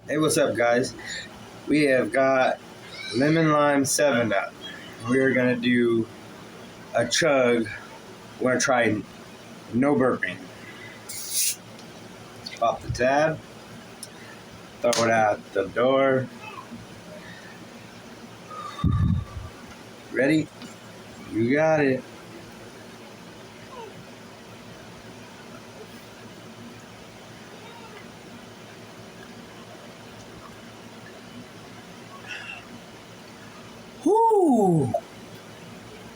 Hey, what's up, guys? We have got lemon lime 7 Up. We're gonna do a chug. We're gonna try no burping. Pop the tab, throw it out the door. Ready? You got it. Whoo!